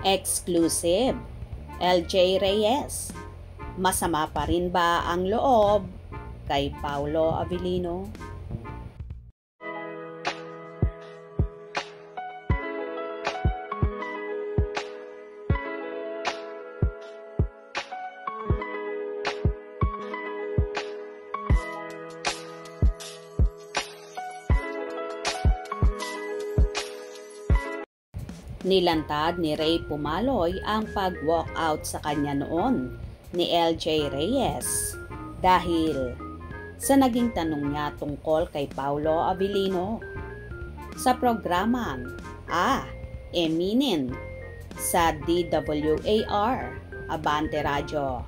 Exclusive. LJ Reyes. Masama pa rin ba ang loob kay Paulo Abilino? Nilantad ni Ray Pumaloy ang pag-walkout sa kanya noon ni LJ Reyes dahil sa naging tanong niya tungkol kay Paulo Abilino sa programang Eminin sa DWAR Abante Radio.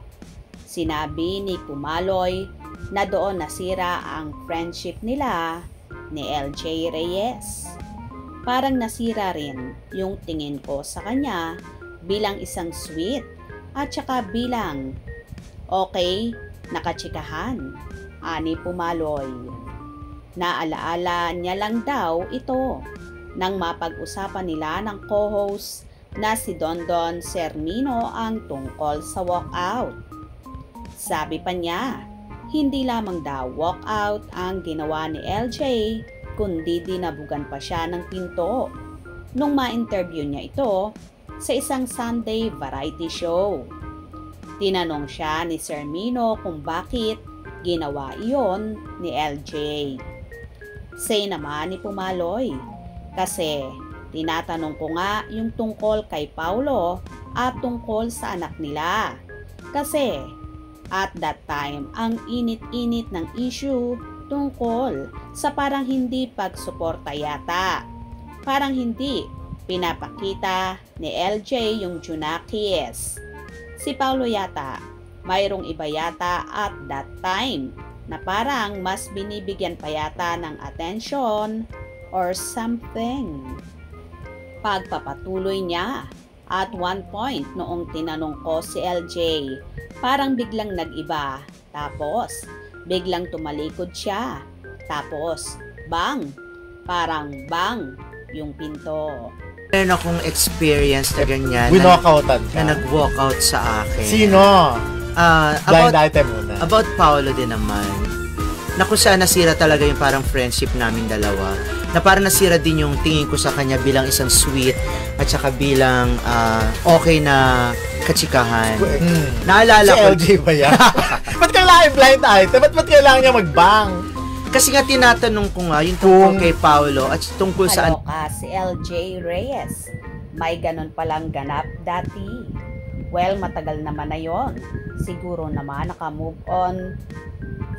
Sinabi ni Pumaloy na doon nasira ang friendship nila ni LJ Reyes. Parang nasira rin yung tingin ko sa kanya bilang isang sweet at saka bilang okay nakachikahan, ani Pumaloy. Naalaala niya lang daw ito nang mapag-usapan nila ng co-host na si Dondon Cernino ang tungkol sa walkout. Sabi pa niya, hindi lamang daw walkout ang ginawa ni LJ, kundi dinabugan pa siya ng pinto nung ma-interview niya ito sa isang Sunday variety show. Tinanong siya ni Cernino kung bakit ginawa iyon ni LJ. Say naman ni Pumaloy, kasi tinatanong ko nga yung tungkol kay Paulo at tungkol sa anak nila. Kasi at that time ang init-init ng issue tungkol sa parang hindi pagsuporta yata. Parang hindi pinapakita ni LJ yung Junakis. Si Paulo yata, mayroong iba yata at that time na parang mas binibigyan pa yata ng attention or something. Pagpapatuloy niya, at one point noong tinanong ko si LJ, parang biglang nag-iba. Tapos biglang tumalikod siya. Tapos, bang! Parang bang! Yung pinto. Meron akong experience na ganyan. Winokoutan ka? Na nag-walkout sa akin. Sino? Blind item muna. About Paulo din naman. Na kung saan nasira talaga yung parang friendship namin dalawa. Na parang nasira din yung tingin ko sa kanya bilang isang sweet at saka bilang okay na kachikahan. Naalala si ko. LJ ba yan? Ba't kailangan blind item? Ba't kailangan niya mag-bang? Kasi nga tinatanong ko nga yung tungkol kay Paulo at tungkol sa Kaloka si LJ Reyes. May ganun palang ganap dati. Well, matagal naman na yon. Siguro naman naka-move on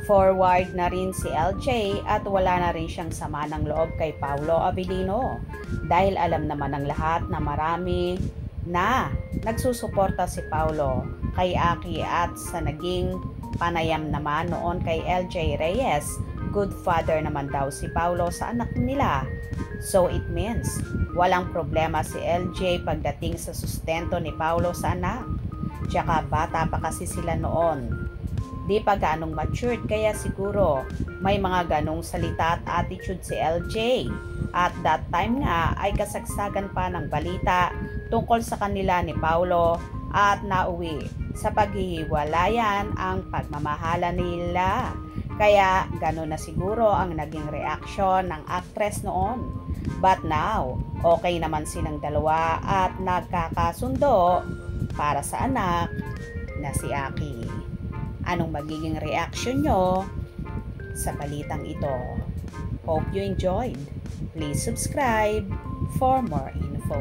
forward na rin si LJ at wala na rin siyang sama ng loob kay Paulo Abilino. Dahil alam naman ng lahat na marami na nagsusuporta si Paulo kay Aki at sa naging panayam naman noon kay LJ Reyes, good father naman daw si Paulo sa anak nila. So it means walang problema si LJ pagdating sa sustento ni Paulo sa anak. Tsaka bata pa kasi sila noon. Di pa ganong matured kaya siguro may mga ganong salita at attitude si LJ. At that time nga ay kasagsagan pa ng balita tungkol sa kanila ni Paulo at nauwi sa paghihiwalayan ang pagmamahala nila. Kaya gano'n na siguro ang naging reaksyon ng actress noon. But now, okay naman silang dalawa at nagkakasundo para sa anak na si Aki. Anong magiging reaction nyo sa balitang ito? Hope you enjoyed. Please subscribe for more info.